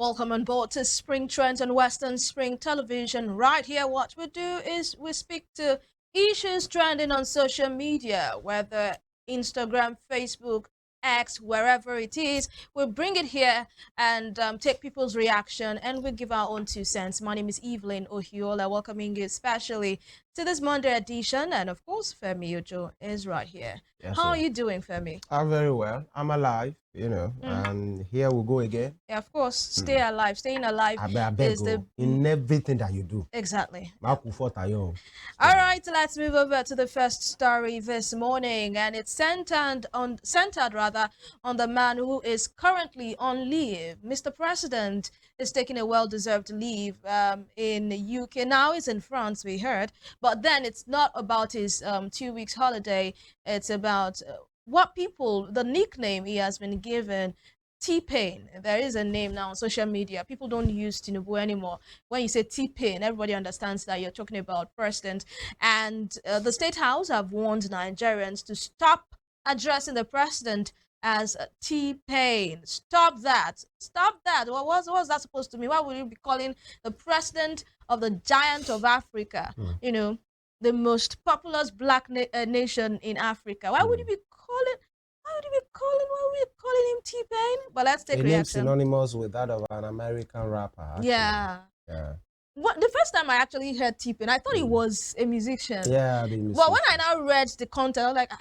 Welcome on board to Spring Trends on Western Spring Television. Right here, what we do is we speak to issues trending on social media, whether Instagram, Facebook, X, wherever it is. We bring it here and take people's reaction, and we give our own 2 cents. My name is Evelyn Ohiolei, welcoming you especially to this Monday edition, and of course, Femi Ojo is right here. Yes, How sir. are you doing, Femi? I'm very well. I'm alive, and here we go again. Yeah, of course, stay alive. Staying alive I beg is the you, in everything that you do. exactly. All All right, let's move over to the first story this morning, and it's centered on the man who is currently on leave. Mr. President is taking a well-deserved leave in the UK. Now he's in France, we heard, but then it's not about his 2 weeks holiday. It's about the nickname he has been given. T-Pain. There is a name now on social media. People don't use Tinubu anymore. When you say T-Pain, everybody understands that you're talking about president. And the State House have warned Nigerians to stop addressing the president as T-Pain. Stop that. Stop that. What's that supposed to mean? Why would you be calling the president of the giant of Africa, you know, the most populous black nation in Africa? Why would you be calling... Why would we calling him T-Pain? But let's take a reaction. name synonymous with that of an American rapper. Actually. Yeah. Yeah. The first time I actually heard T-Pain, I thought he was a musician. Yeah, the musician. But when I now read the content, I was like,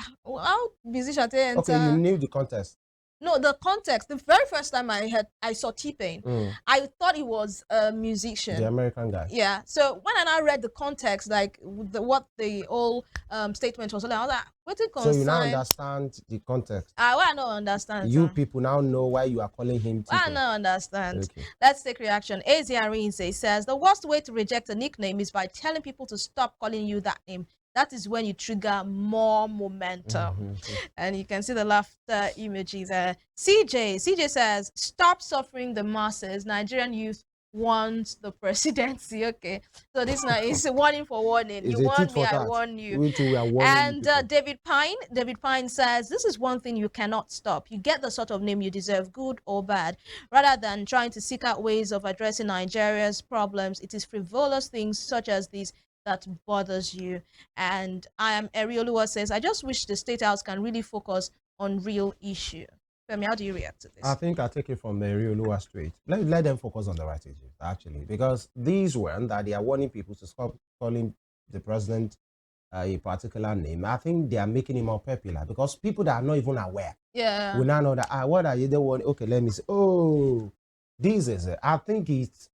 how musician they enter? Okay, you knew the contest. No, the context. The very first time I saw T-Pain, I thought he was a musician. The American guy. Yeah. So when I now read the context, like what the whole statement was, I was like, what it concern? So you now understand the context. I don't understand. You people now know why you are calling him T-Pain. I don't understand. Okay. Let's take reaction. Aziarinze says, the worst way to reject a nickname is by telling people to stop calling you that name. That is when you trigger more momentum. And you can see the laughter emoji there. CJ says, stop suffering the masses. Nigerian youth wants the presidency. Okay. So this now is a warning for warning. You warn me, I warn you. And David Pine says, this is one thing you cannot stop. You get the sort of name you deserve, good or bad. Rather than trying to seek out ways of addressing Nigeria's problems, it is frivolous things such as these that bothers you. And I am Eriolua says, I just wish the State House can really focus on real issue. Femi, how do you react to this? I think I take it from the Eriolua straight. Let them focus on the right issues, actually, because these one that they are warning people to stop calling the president a particular name. I think they are making him more popular because people that are not even aware. Yeah. We now know that what are you the one? Okay, let me say. Oh, this is it. I think it's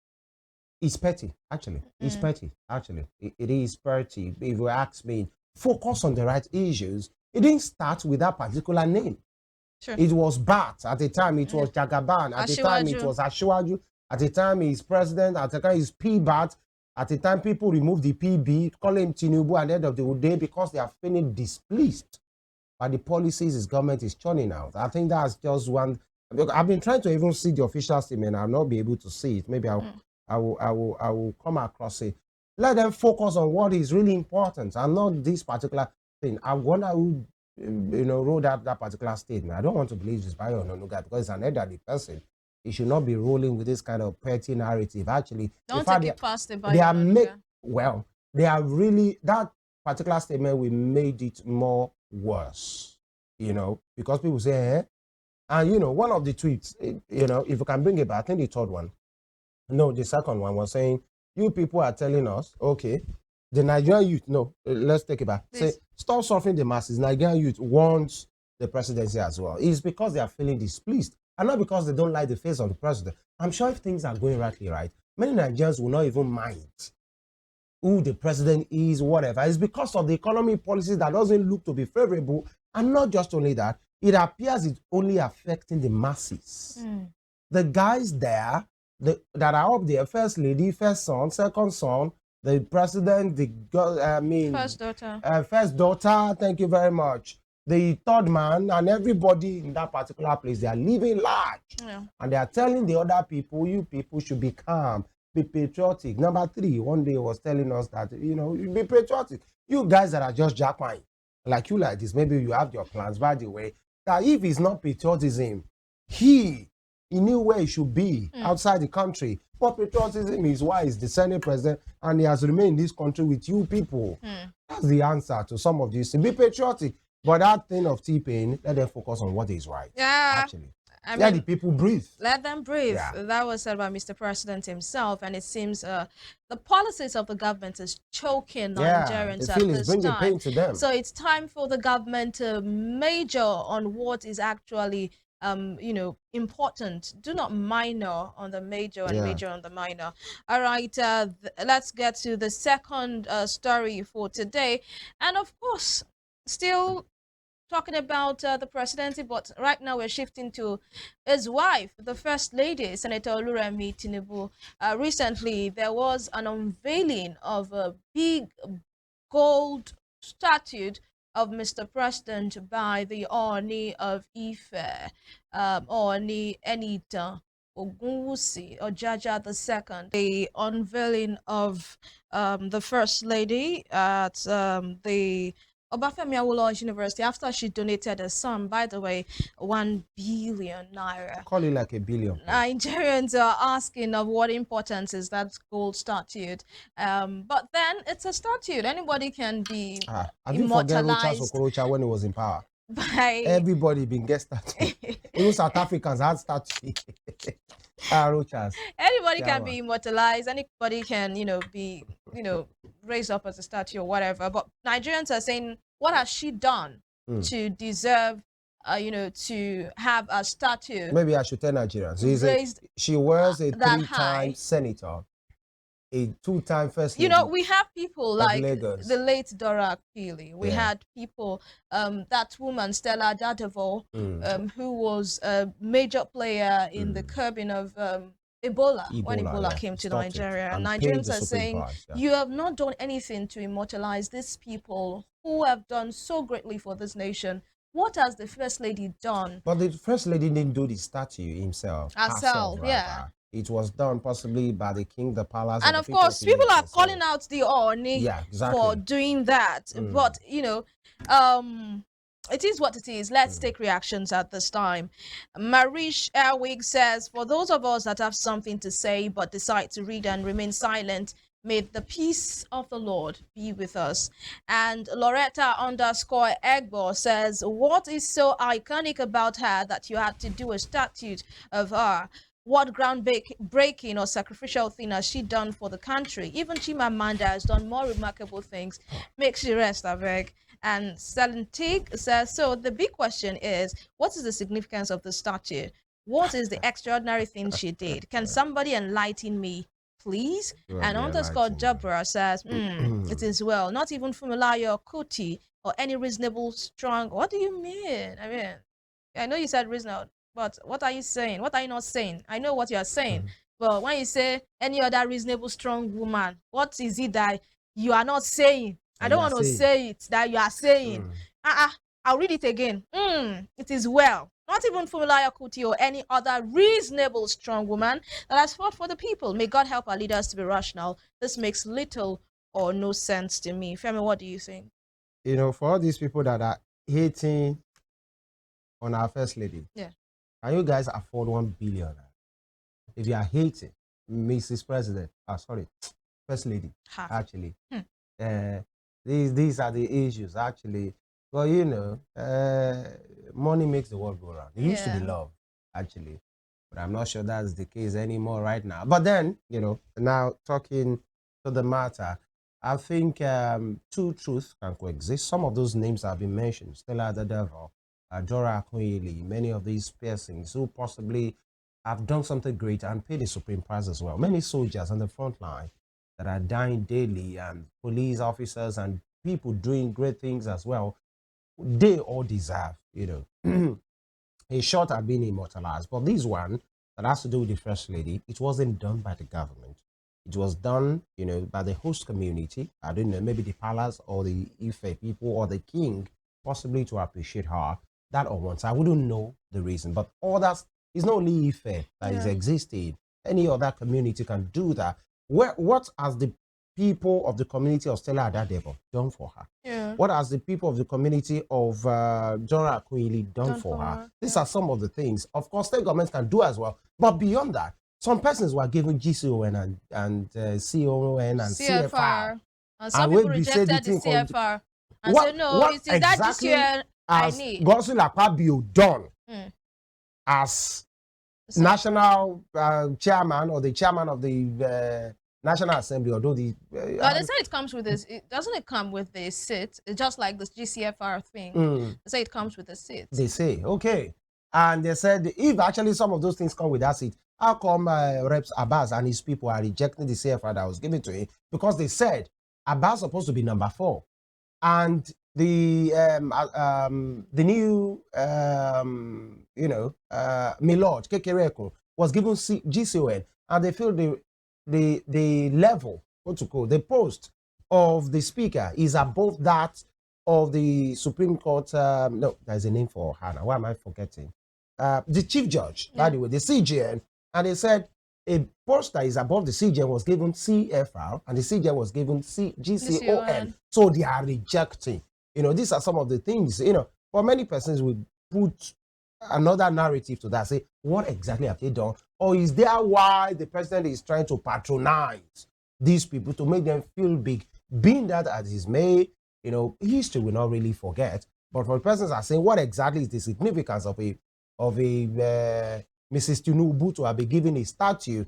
petty, actually. It's petty, actually. It is petty. If you ask me, focus on the right issues. It didn't start with that particular name. Sure. It was Bat. At the time, it was Jagaban. At the time, it was Asiwaju. At the time, he's president. At the time, he's P-Bat. At the time, people removed the PB, call him Tinubu at the end of the day because they are feeling displeased by the policies his government is churning out. I think that's just one. I've been trying to even see the official statement. I'll not be able to see it. Maybe I will come across it. Let them focus on what is really important and not this particular thing. I wonder who wrote out that particular statement. I don't want to believe this by Ononuga because it's an elderly person. He should not be rolling with this kind of petty narrative. Actually, don't take it past the they are really that particular statement we made it more worse. Because people say, and one of the tweets, if you can bring it back, I think the third one. No, the second one was saying, you people are telling us, okay, the Nigerian youth, no, let's take it back. Say, stop suffering the masses. Nigerian youth wants the presidency as well. It's because they are feeling displeased and not because they don't like the face of the president. I'm sure if things are going rightly right, many Nigerians will not even mind who the president is, whatever. It's because of the economic policies that doesn't look to be favorable. And not just only that, it appears it's only affecting the masses. The guys there, that are up there, first lady, first son, second son, the president, first daughter, thank you very much. The third man and everybody in that particular place, they are living large. Yeah. And they are telling the other people, you people should be calm, be patriotic. Number 3, one day was telling us that, you be patriotic. You guys that are just jackpine, like you like this, maybe you have your plans, by the way, that if it's not patriotism, he He knew where he should be outside the country. But patriotism is why he's the Senate president and he has remained in this country with you people. That's the answer to some of these. Be patriotic. But that thing of T-Pain, let them focus on what is right. Yeah. Actually. I Let mean, the people breathe. let them breathe. Yeah. That was said by Mr. President himself, and it seems the policies of the government is choking Nigerians they at feel it's this bringing time. pain to them. So it's time for the government to major on what is actually important. Do not minor on the major and major on the minor. All right, let's get to the second story for today, and of course, still talking about the presidency, but right now we're shifting to his wife, the First Lady, Senator Oluremi Tinubu. Recently, there was an unveiling of a big gold statue of Mr. President by the Oni of Ife, Oni Enita Ogunwusi Ojaja II. The unveiling of the First Lady at the Obafemi Awolowo University after she donated a sum, by the way, 1 billion naira. Call it like a billion. Nigerians are asking of what importance is that gold statue. But then it's a statue. Anybody can be immortalized. Have you forget Okorocha when he was in power? By everybody been get statue. Even South Africans had statue. Anybody can be immortalized. Anybody can, be, raised up as a statue or whatever. But Nigerians are saying, what has she done to deserve, to have a statue? Maybe I should tell Nigerians. She was a 3-time senator, a 2-time first lady. We have people like the late Dora Akpili. We had people, that woman, Stella Dadavo, who was a major player in the curbing of Ebola when Ebola came to Nigeria. And Nigerians are saying, you have not done anything to immortalize these people who have done so greatly for this nation. What has the First Lady done? But the First Lady didn't do the statue herself, yeah. It was done possibly by the king, the palace. And of course, people are calling out the Oni for doing that. But, it is what it is. Let's take reactions at this time. Marish Erwig says, for those of us that have something to say but decide to read and remain silent, may the peace of the Lord be with us. And Loretta_Egbo says, what is so iconic about her that you had to do a statue of her? What groundbreaking or sacrificial thing has she done for the country? Even Chimamanda has done more remarkable things. Make she rest, I beg. And Salentik says, so the big question is, what is the significance of the statue? What is the extraordinary thing she did? Can somebody enlighten me, please? And _Jabra says, it is well. Not even Fumilayo Kuti or any reasonable, strong. What do you mean? I know you said reasonable, but what are you saying? What are you not saying? I know what you are saying. But when you say any other reasonable, strong woman, what is it that you are not saying? I don't want to say it that you are saying. I'll read it again. It is well. Not even Fumilayo Kuti or any other reasonable, strong woman that has fought for the people. May God help our leaders to be rational. This makes little or no sense to me. Femi, what do you think? For all these people that are hating on our First Lady, can you guys afford 1 billion? If you are hating Mrs. President, First Lady, actually. These are the issues, actually. Well, money makes the world go round. It used to be love, actually. But I'm not sure that's the case anymore right now. But then, now talking to the matter, I think two truths can coexist. Some of those names have been mentioned. Stella the Devil, Dora Ohiolei, many of these persons who possibly have done something great and paid the supreme price as well. Many soldiers on the front line that are dying daily, and police officers and people doing great things as well, they all deserve, a shot at being immortalized. But this one that has to do with the First Lady, it wasn't done by the government. It was done, by the host community. I don't know, maybe the palace or the Ife people or the king, possibly to appreciate her. That or once. I wouldn't know the reason. But others, it's not only Ife that is existing. Any other community can do that. What has the people of the community of Stella Adadebo done for her? Yeah. What has the people of the community of John Akuili done for her? These are some of the things. Of course, state governments can do as well. But beyond that, some persons were given GCON and CON and CFR. And some people rejected the CFR and said, no, it is that GCON I need. Godswill Akpabio done as national chairman or the chairman of the National Assembly, although the but they say it comes with this. Doesn't it come with the seat? It's just like this GCFR thing. They say it comes with the seat. They say okay, and they said if actually some of those things come with that seat, how come Reps Abbas and his people are rejecting the CFR that was given to him? Because they said Abbas supposed to be number 4, and the new Milord Kekereko was given GCON, and they feel the level, what to call the post of the speaker is above that of the Supreme Court. No, there's a name for her now. Why am I forgetting? The chief judge, by the way, the CJN, and they said a post that is above the CJN was given CFR, and the CJN was given GCON. So they are rejecting. These are some of the things. For many persons, we put another narrative to that. Say, what exactly have they done? Or is there why the president is trying to patronize these people to make them feel big? Being that as is may, history will not really forget. But for persons are saying, what exactly is the significance of a Mrs. Tinubu to have been given a statue?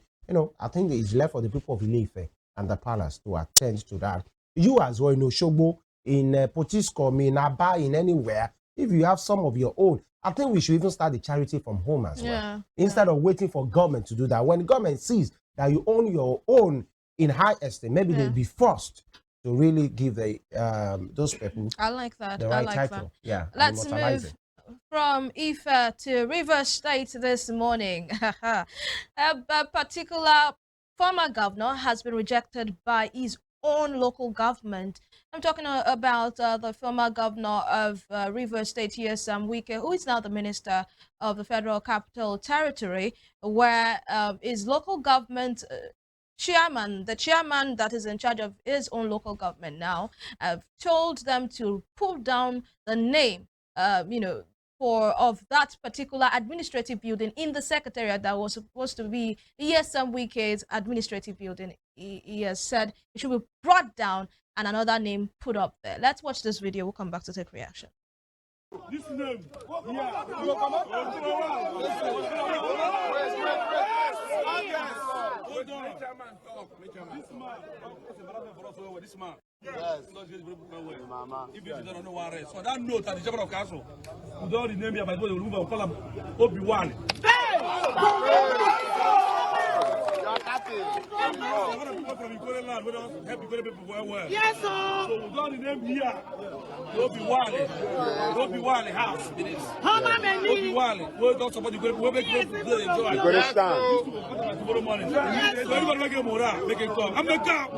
I think it's left for the people of Ileife and the palace to attend to that. You as well, Shogbo, in Potiskum, in Aba, in anywhere, if you have some of your own, I think we should even start the charity from home as well. Instead of waiting for government to do that. When the government sees that you own your own in high esteem, maybe they'll be forced to really give those people I like that. the right title. That. Yeah. Let's move from Ife to Rivers State this morning. A particular former governor has been rejected by his own local government. I'm talking about the former governor of Rivers State, Sam Wike, who is now the minister of the Federal Capital Territory, where his local government chairman, the chairman that is in charge of his own local government now, told them to pull down the name, of that particular administrative building in the secretariat that was supposed to be Sam Wike's administrative building. He has said it should be brought down and another name put up there. Let's watch this video. We'll come back to take reaction. This name, this man. Yes. If you don't know what so that note at the Chamber of Council, you don't rename me by the remove and call him Obi-Wan. Yes, sir. So we don't rename here Obi-Wan house. Obi-Wan. We don't support the we make enjoy. You understand? Tomorrow morning. Everybody make a morale, make it come. I'm the cop.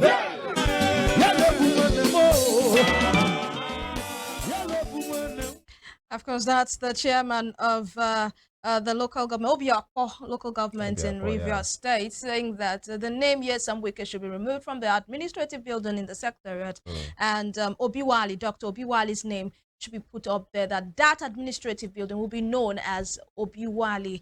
Of course, that's the chairman of the local government, Obiakpo local government in Rivers State, saying that the name Sam Wike should be removed from the administrative building in the secretariat, and Obiwali, Dr. Obiwali's name should be put up there, that administrative building will be known as Obiwali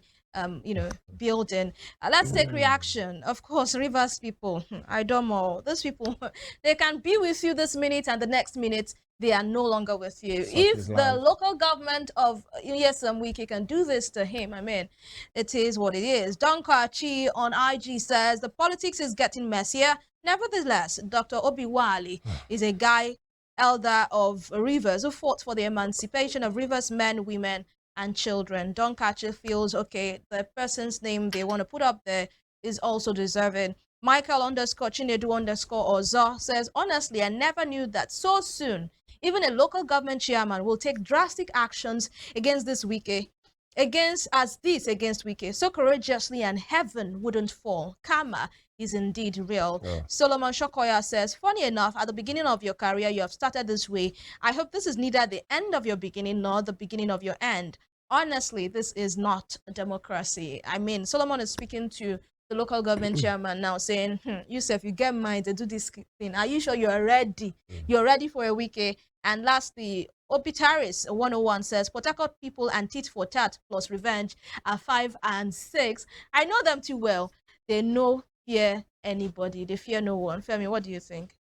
building. Let's take reaction. Of course, Rivers people, I don't know. Those people, they can be with you this minute and the next minute they are no longer with you. If the local government of Sam Wike can do this to him, I mean, it is what it is. Don Kachi on IG says the politics is getting messier. Nevertheless, Dr. Obiwali is a guy elder of Rivers who fought for the emancipation of Rivers men, women, and children. Don Kachi feels, okay, the person's name they want to put up there is also deserving. Michael _Chinedu_Ozo says, honestly, I never knew that so soon even a local government chairman will take drastic actions against this Wike, against Wike so courageously, and heaven wouldn't fall. Karma is indeed real. Solomon Shokoya says, funny enough, at the beginning of your career, you have started this way. I hope this is neither the end of your beginning nor the beginning of your end. Honestly, this is not democracy. I mean, Solomon is speaking to the local government chairman now saying, Yusuf, you get mind to do this thing. Are you sure you're ready? You're ready for a week? And lastly, Opitaris 101 says, Port Harcourt people and tit for tat plus revenge are 5 and 6. I know them too well. They no fear anybody. They fear no one. Femi, what do you think?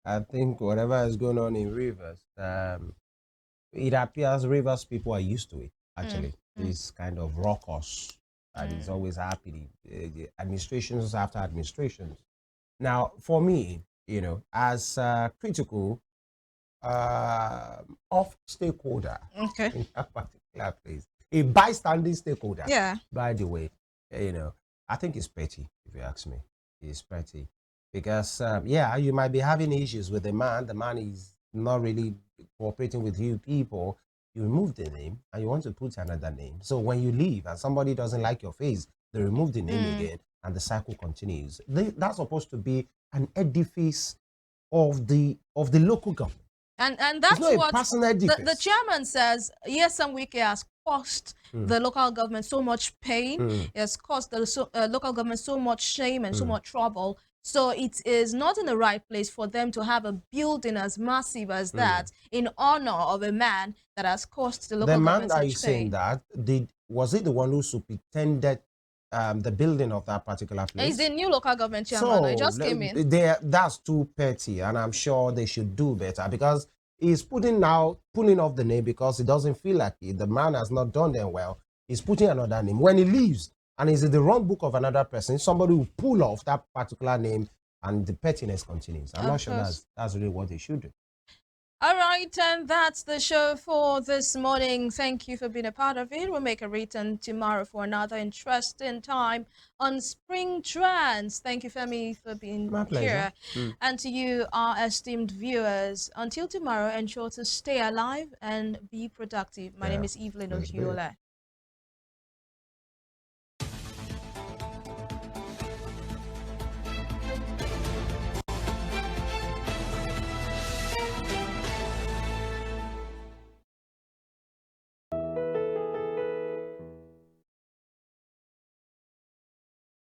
I think whatever is going on in Rivers, it appears Rivers people are used to it, actually. This kind of raucous, and it's always happening. Administrations after administrations. Now, for me, as critical of stakeholder in that particular place, a bystanding stakeholder, by the way, I think it's petty, if you ask me. It's petty. Because, you might be having issues with the man is not really cooperating with you people. You remove the name and you want to put another name. So when you leave and somebody doesn't like your face, they remove the name again and the cycle continues. That's supposed to be an edifice of the local government. And that's what the chairman says. Yes, some week has cost the local government so much pain. It has cost the local government so much shame and so much trouble. So it is not in the right place for them to have a building as massive as that in honor of a man that has cost the local government such pain. The man that is saying that, was it the one who superintended the building of that particular place? He's the new local government chairman. I just came in. That's too petty, and I'm sure they should do better, because he's pulling off the name because he doesn't feel like it. The man has not done them well. He's putting another name. When he leaves and he's in the wrong book of another person, somebody will pull off that particular name and the pettiness continues. I'm not sure that's really what they should do. All right, and that's the show for this morning. Thank you for being a part of it. We'll make a return tomorrow for another interesting time on Spring Trends. Thank you, Femi, for being here. And to you, our esteemed viewers, until tomorrow, ensure to stay alive and be productive. My name is Evelyn Ohiolei.